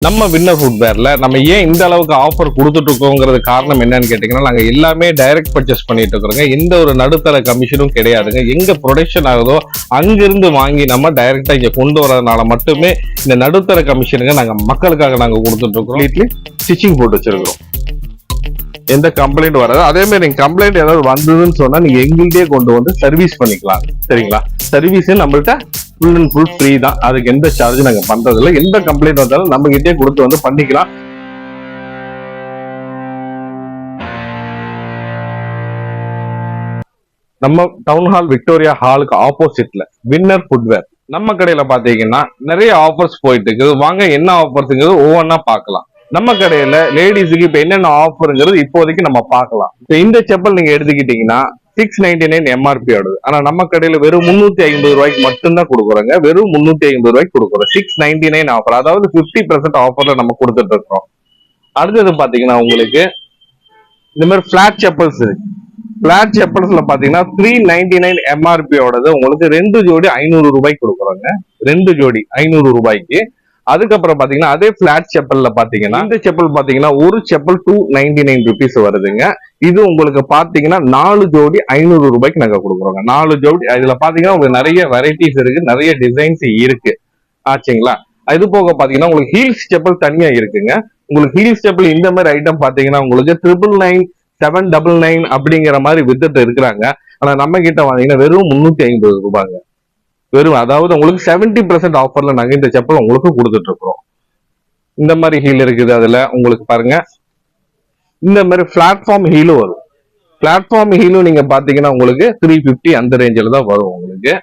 நம்ம வின்னர் ஃபுட்வேர்ல நம்ம ஏன் இந்த அளவுக்கு ஆஃபர் கொடுத்துட்டு இருக்கோங்கிறது காரணம் என்னன்னு கேட்டீங்கன்னா, நாங்க எல்லாமே டைரக்ட் பர்ச்சேஸ் பண்ணிட்டு இருக்கிறோங்க. எந்த ஒரு நடுத்தர கமிஷனும் கிடையாதுங்க. எங்க ப்ரொடக்ஷன் ஆகுதோ அங்கிருந்து வாங்கி நம்ம டைரக்டா இங்க கொண்டு வரதுனால மட்டுமே இந்த நடுத்தர கமிஷனுங்க நாங்க மக்களுக்காக நாங்க கொடுத்துட்டு இருக்கோம். வீட்லி ஸ்டிச்சிங் போட்டு வச்சிருக்கிறோம். எந்த கம்ப்ளைண்ட் வராது. அதே மாதிரி நீங்க கம்ப்ளைண்ட் ஏதாவது வந்ததுன்னு சொன்னா நீங்க எங்கள்கிட்டயே கொண்டு வந்து சர்வீஸ் பண்ணிக்கலாம். சரிங்களா? சர்வீஸ் நம்மள்ட்ட ஃபுல் அண்ட் ஃபுல் ஃப்ரீ தான். அதுக்கு எந்த சார்ஜ் நாங்க பண்றது இல்லை. எந்த கம்ப்ளைண்ட் வந்தாலும் நம்ம கிட்டே கொடுத்து வந்து பண்ணிக்கலாம். நம்ம டவுன் ஹால் விக்டோரியா ஹாலுக்கு ஆப்போசிட்ல வின்னர் ஃபுட்வேர் நம்ம கடையில பாத்தீங்கன்னா நிறைய ஆஃபர்ஸ் போயிட்டு இருக்குது. வாங்க என்ன ஆஃபர்ஸ்ங்கிறது ஒவ்வொன்னா பார்க்கலாம். நம்ம கடையில லேடிஸுக்கு இப்ப என்னென்ன ஆஃபருங்கிறது இப்போதைக்கு நம்ம பார்க்கலாம். இந்த செப்பல் நீங்க எடுத்துக்கிட்டீங்கன்னா 699 எம்ஆர்பி ஆடுது. ஆனா நம்ம கடையில வெறும் 350 ரூபாய்க்கு மட்டும்தான் கொடுக்குறோங்க. வெறும் 350 ரூபாய்க்கு கொடுக்குறோம். 699 ஆஃபர், அதாவது 50% ஆஃபர்ல நம்ம கொடுத்துட்டு இருக்கோம். அடுத்தது பாத்தீங்கன்னா உங்களுக்கு இந்த மாதிரி பிளாட் செப்பல்ஸ் இருக்கு. பிளாட் செப்பல்ஸ்ல பாத்தீங்கன்னா 399 எம்ஆர்பியோடது உங்களுக்கு 2 ஜோடி 500 ரூபாய்க்கு கொடுக்குறோங்க. 2 ஜோடி 500 ரூபாய்க்கு. அதுக்கப்புறம் பாத்தீங்கன்னா அதே பிளாட் செப்பல்ல பாத்தீங்கன்னா இந்த செப்பல் பாத்தீங்கன்னா ஒரு செப்பல் 299 ருபீஸ் வருதுங்க. இது உங்களுக்கு பாத்தீங்கன்னா 4 ஜோடி 500 ரூபாய்க்கு நாங்க கொடுக்குறோங்க. 4 ஜோடி இதுல பாத்தீங்கன்னா உங்களுக்கு நிறைய வெரைட்டிஸ் இருக்கு, நிறைய டிசைன்ஸ் இருக்கு. ஆச்சுங்களா? இது போக பாத்தீங்கன்னா உங்களுக்கு ஹீல்ஸ் செப்பல் தனியா இருக்குங்க. உங்களுக்கு ஹீல்ஸ் செப்பல் இந்த மாதிரி ஐட்டம் பாத்தீங்கன்னா உங்களுக்கு 999 799 அப்படிங்கிற மாதிரி வித்துட்டு இருக்கிறாங்க. ஆனா நம்ம கிட்ட வாங்கினா வெறும் 350 ரூபாங்க. வெறும், அதாவது உங்களுக்கு 70% ஆஃபர்ல நாங்க இந்த செப்பல் உங்களுக்கு கொடுத்துட்டு இருக்கிறோம். இந்த மாதிரி ஹீல் இருக்குது. அதுல உங்களுக்கு பாருங்க இந்த மாதிரி பிளாட்ஃபார்ம் ஹீலும் வரும். பிளாட்ஃபார்ம் ஹீலும் நீங்க பாத்தீங்கன்னா உங்களுக்கு 350 அந்த ரேஞ்சில தான் வரும். உங்களுக்கு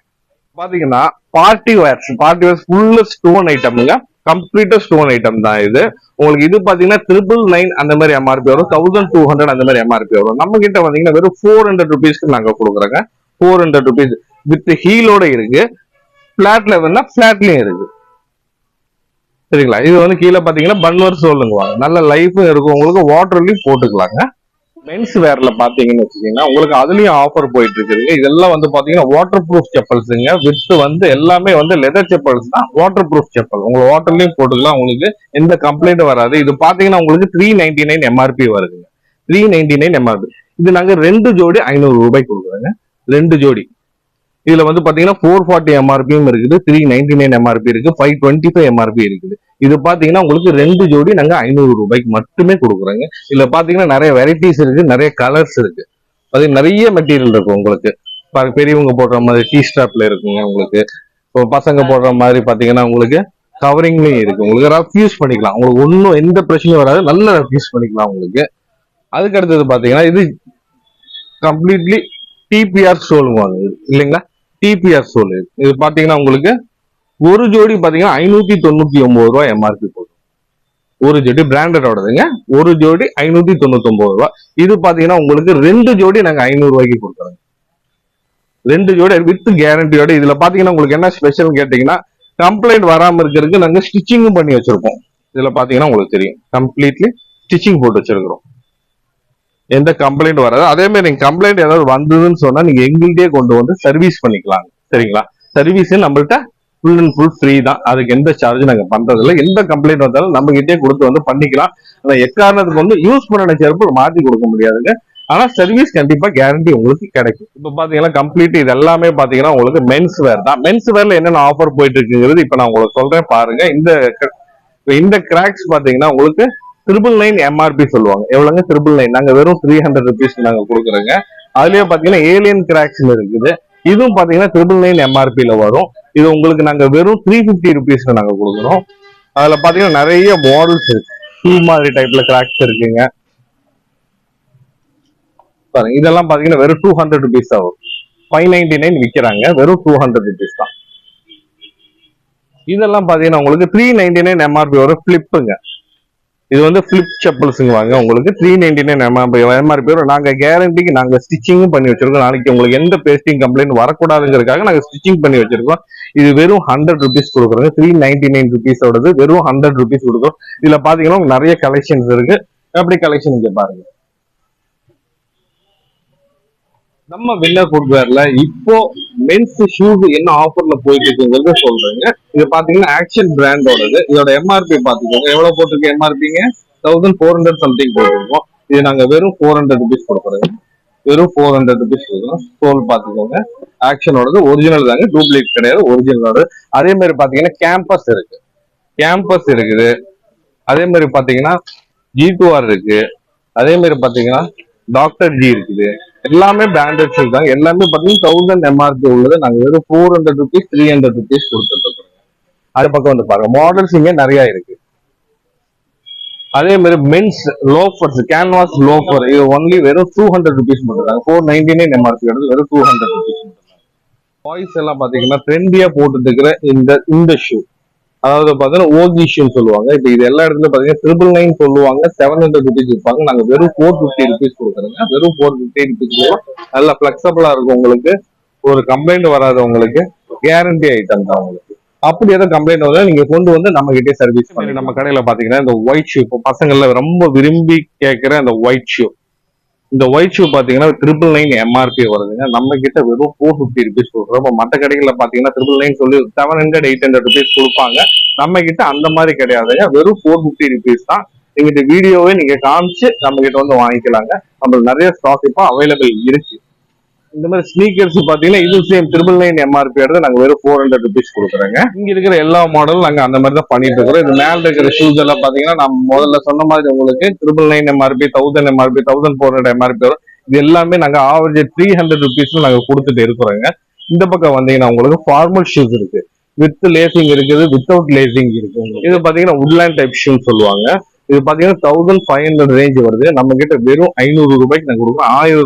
பாத்தீங்கன்னா பார்ட்டி வேர்ஸ் ஃபுல்லா ஸ்டோன் ஐட்டம்ங்க. கம்ப்ளீட்டா ஸ்டோன் ஐட்டம் தான் இது. உங்களுக்கு இது பாத்தீங்கன்னா 999 அந்த மாதிரி எம்ஆர்பி வரும். 1200 அந்த மாதிரி எம்ஆர்பி வரும். நம்ம கிட்ட பாத்தீங்கன்னா வெறும் 400 ருபீஸ்க்கு நாங்க கொடுக்குறோங்க. 400 ருபீஸ் வித் ஹீலோட இருக்கு. பிளாட்ல வேணா பிளாட்லயும் இருக்கு. சரிங்களா? இது வந்து கீழே பாத்தீங்கன்னா பன்வர் சோலுங்க. நல்ல லைஃபும் இருக்கும். உங்களுக்கு வாட்டர்லயும் போட்டுக்கலாங்க. மென்ஸ் வேர்ல பாத்தீங்கன்னு வச்சுக்கீங்கன்னா உங்களுக்கு அதுலயும் ஆஃபர் போயிட்டு இருக்குதுங்க. இதெல்லாம் வந்து பாத்தீங்கன்னா வாட்டர் ப்ரூஃப் செப்பல்ஸுங்க. வித் வந்து எல்லாமே வந்து லெதர் செப்பல்ஸ் தான். வாட்டர் ப்ரூஃப் செப்பல் உங்களுக்கு வாட்டர்லயும் போட்டுக்கலாம். உங்களுக்கு எந்த கம்ப்ளைண்ட் வராது. இது பாத்தீங்கன்னா உங்களுக்கு 399 எம்ஆர்பி வருதுங்க. 399 எம்ஆர்பி. இது நாங்க 2 ஜோடி 500 ரூபாய்க்கு கொடுக்குறோங்க. 2 ஜோடி. இதுல வந்து பாத்தீங்கன்னா 440 எம்ஆர்பியும் இருக்குது, 399 எம்ஆர்பி இருக்கு, 525 எம்ஆர்பி இருக்குது. இது பாத்தீங்கன்னா உங்களுக்கு 2 ஜோடி நாங்க 500 ரூபாய்க்கு மட்டுமே கொடுக்குறோங்க. இதுல பாத்தீங்கன்னா நிறைய வெரைட்டிஸ் இருக்கு, நிறைய கலர்ஸ் இருக்கு. பாத்தீங்கன்னா நிறைய மெட்டீரியல் இருக்கு. உங்களுக்கு பெரியவங்க போடுற மாதிரி டீ ஸ்ட்ராப்ல இருக்குங்க. உங்களுக்கு இப்போ பசங்க போடுற மாதிரி பாத்தீங்கன்னா உங்களுக்கு கவரிங்லயும் இருக்கு. உங்களுக்கு ரஃப் யூஸ் பண்ணிக்கலாம். உங்களுக்கு ஒன்றும் எந்த பிரச்சனையும் வராது. நல்ல ரஃப் யூஸ் பண்ணிக்கலாம் உங்களுக்கு. அதுக்கு அடுத்தது பாத்தீங்கன்னா இது கம்ப்ளீட்லி டிபிஆர் சோல்வாங்க இல்லைங்களா? டிபிஆர் சோல். இது பாத்தீங்கன்னா உங்களுக்கு ஒரு ஜோடி பாத்தீங்கன்னா 599 ரூபாய் எம்ஆர்பி போடும். ஒரு ஜோடி பிராண்டடோடதுங்க. ஒரு ஜோடி 599 ரூபாய். இது பாத்தீங்கன்னா உங்களுக்கு 2 ஜோடி நாங்க 500 ரூபாய்க்கு கொடுக்குறோம். 2 ஜோடி வித் கேரண்டியோட. இதுல பாத்தீங்கன்னா உங்களுக்கு என்ன ஸ்பெஷல் கேட்டீங்கன்னா கம்ப்ளைண்ட் வராம இருக்கிறதுக்கு நாங்க ஸ்டிச்சிங்கும் பண்ணி வச்சிருக்கோம். இதுல பாத்தீங்கன்னா உங்களுக்கு தெரியும் கம்ப்ளீட்லி ஸ்டிச்சிங் போட்டு வச்சிருக்கிறோம். எந்த கம்ப்ளைண்ட் வராது. அதே மாதிரி நீங்க கம்ப்ளைண்ட் ஏதாவது வந்ததுன்னு சொன்னா நீங்க எங்கள்கிட்டயே கொண்டு வந்து சர்வீஸ் பண்ணிக்கலாம். சரிங்களா? சர்வீஸ் நம்மள்ட்ட ஃபுல் அண்ட் ஃபுல் ஃப்ரீ தான். அதுக்கு எந்த சார்ஜ் நாங்க பண்றது இல்லை. எந்த கம்ப்ளைண்ட் வந்தாலும் நம்ம கிட்டே கொடுத்து வந்து பண்ணிக்கலாம். ஆனா எக்காரணத்துக்கு வந்து யூஸ் பண்ண செருப்பு மாத்தி கொடுக்க முடியாதுங்க. ஆனா சர்வீஸ் கண்டிப்பா கேரண்டி உங்களுக்கு கிடைக்கும். இப்ப பாத்தீங்கன்னா கம்ப்ளீட் இது எல்லாமே பாத்தீங்கன்னா உங்களுக்கு மென்ஸ் வேர் தான். மென்ஸ் வேர்ல என்னென்ன ஆஃபர் போயிட்டு இருக்குங்கிறது இப்ப நான் உங்களுக்கு சொல்றேன் பாருங்க. இந்த கிராக்ஸ் பாத்தீங்கன்னா உங்களுக்கு 999 எம்ஆர்பி சொல்லுவாங்க. எவ்வளவுங்க? 999. நாங்க வெறும் 300 ருபீஸ் நாங்க கொடுக்குறோங்க. அதுலயே பாத்தீங்கன்னா ஏலியன் கிராக்ஸ் இருக்குது. இதுவும் பாத்தீங்கன்னா 999 எம்ஆர்பில வரும். இது உங்களுக்கு நாங்க வெறும் 350 ருபீஸ்க்கு நாங்க கொடுக்குறோம். அதுல பாத்தீங்கன்னா நிறைய மாடல்ஸ் இருக்கு. ஷூ மாதிரி டைப்ல கிராக்ஸ் இருக்குங்க. பாருங்க இதெல்லாம் பாத்தீங்கன்னா வெறும் 200 ருபீஸ் தான் வரும். 599 விற்கிறாங்க. வெறும் 200 ருபீஸ் தான். இதெல்லாம் பாத்தீங்கன்னா உங்களுக்கு 399 எம்ஆர்பி வரும். பிளிப்புங்க. இது வந்து பிளிப் செப்பல்ஸுங்க. வாங்க உங்களுக்கு 399 எம்ஆர்பி வரும். நாங்க கேரண்டிக்கு நாங்க ஸ்டிச்சிங்கும் பண்ணி வச்சிருக்கோம். நாளைக்கு உங்களுக்கு எந்த பேஸ்டிங் கம்ப்ளைண்ட் வரக்கூடாதுங்கிறதுக்காக நாங்க ஸ்டிச்சிங் பண்ணி வச்சிருக்கோம். இது வெறும் 100 ருபீஸ் கொடுக்குறோங்க. 399 ருபீஸோடது வெறும் 100 ருபீஸ் கொடுக்குறோம். இதுல பாத்தீங்கன்னா நிறைய கலெக்ஷன்ஸ் இருக்கு. அப்படி கலெக்ஷன் இங்க பாருங்க. நம்ம வின்னர் ஃபுட்வேர்ல இப்போ மென்ஸ் ஷூஸ் என்ன ஆஃபர்ல போயிட்டு இருக்குங்கிறது சொல்றேங்க. இது பாத்தீங்கன்னா ஆக்ஷன் பிராண்டோடது. இதோட எம்ஆர்பி பாத்துக்கோங்க, எவ்வளவு போட்டிருக்கு எம்ஆர்பிங்க? 1400 சம்திங் போட்டிருக்கோம். இது நாங்க வெறும் 400 ருபீஸ் கொடுக்குறோங்க. வெறும் 400 ருபீஸ் கொடுக்குறோம். சோல் பாத்துக்கோங்க, ஆக்ஷனோடது ஒரிஜினல் தாங்க, டூப்ளிகேட் கிடையாது, ஒரிஜினலோட. அதே மாதிரி பாத்தீங்கன்னா கேம்பஸ் இருக்கு, கேம்பஸ் இருக்குது. அதே மாதிரி பாத்தீங்கன்னா G2R இருக்கு. அதே மாதிரி பாத்தீங்கன்னா டாக்டர் ஜி இருக்குது. எல்லாமே பிராண்டட் ஷூஸ் தான். எல்லாமே பாத்தீங்கன்னா 1000 எம்ஆர்பி உள்ளது. நாங்க வெறும் 400 ருபீஸ் 300 ருபீஸ் கொடுத்துட்டு இருக்கோம். அது பக்கம் வந்து பாருங்க, மாடல்ஸ் இங்க நிறைய இருக்கு. அதே மாதிரி மென்ஸ் லோஃபர்ஸ், கேன்வாஸ் லோஃபர், இது ஒன்லி வெறும் 200 ருபீஸ் மட்டும். 499 எம்ஆர்பி எடுத்து வெறும் 200 ருபீஸ் மட்டும். பாய்ஸ் எல்லாம் பாத்தீங்கன்னா ட்ரெண்டியா போட்டுட்டு இருக்கிற இந்த ஷூ, அதாவது பாத்தீங்கன்னா ஓகி ஷூன்னு சொல்லுவாங்க. இப்ப இது எல்லா இடத்துலயும் பாத்தீங்கன்னா 999 சொல்லுவாங்க, 700 ருபீஸ் விற்பாங்க. நாங்க வெறும் 450 ருபீஸ் கொடுக்குறோங்க. வெறும் 450 ருபீஸ் நல்லா பிளெக்சிபிளா இருக்கும் உங்களுக்கு. ஒரு கம்ப்ளைண்ட் வராது உங்களுக்கு, கேரண்டி ஐட்டம் தான் உங்களுக்கு. அப்படி ஏதாவது கம்ப்ளைண்ட் வந்தா நீங்க கொண்டு வந்து நம்ம கிட்டே சர்வீஸ் பண்ணி. நம்ம கடையில பாத்தீங்கன்னா இந்த ஒயிட் ஷூ, இப்போ பசங்கள்ல ரொம்ப விரும்பி கேட்கிற அந்த ஒயிட் ஷூ, இந்த ஒயிட் ஷூ பாத்தீங்கன்னா 999 எம்ஆர்பி வருதுங்க. நம்ம கிட்ட வெறும் 450 ருபீஸ் கொடுக்குறோம். இப்போ மற்ற கடைகள்ல பாத்தீங்கன்னா 999 சொல்லி 700 800 ருபீஸ் கொடுப்பாங்க. நம்ம கிட்ட அந்த மாதிரி கிடையாதுங்க, வெறும் 450 ருபீஸ் தான். நீங்க வீடியோவே நீங்க காமிச்சு நம்ம கிட்ட வந்து வாங்கிக்கலாங்க. நம்மளுக்கு நிறைய ஸ்டாக் இப்போ அவைலபிள் இருக்கு. இந்த மாதிரி ஸ்னீக்கர்ஸ் பாத்தீங்கன்னா இது சேம் 999 எம்ஆர்பி எடுத்து நாங்க வெறும் 400 ருபீஸ் கொடுக்குறோங்க. இங்க இருக்கிற எல்லா மாடலும் நாங்க அந்த மாதிரி தான் பண்ணிட்டு இருக்கிறோம். இது மேல இருக்கிற ஷூஸ் எல்லாம் பாத்தீங்கன்னா நம்ம முதல்ல சொன்ன மாதிரி உங்களுக்கு 999 எம்ஆர்பி, 1000 எம்ஆர்பி, 1400 எம்ஆர்பி வரும். இது எல்லாமே நாங்க ஆவரேஜ் 300 ருபீஸ் நாங்க கொடுத்துட்டு இருக்கிறோங்க. இந்த பக்கம் வந்தீங்கன்னா உங்களுக்கு ஃபார்மல் ஷூஸ் இருக்கு, வித் லேசிங் இருக்குது, வித்தவுட் லேசிங் இருக்கு. இது பாத்தீங்கன்னா உட்லேண்ட் டைப் ஷூன்னு சொல்லுவாங்க. இது பாத்தீங்கன்னா 1500 ரேஞ்ச் வருது. நம்ம கிட்ட வெறும் 500 ரூபாய்க்கு நாங்க கொடுக்குறோம். 1000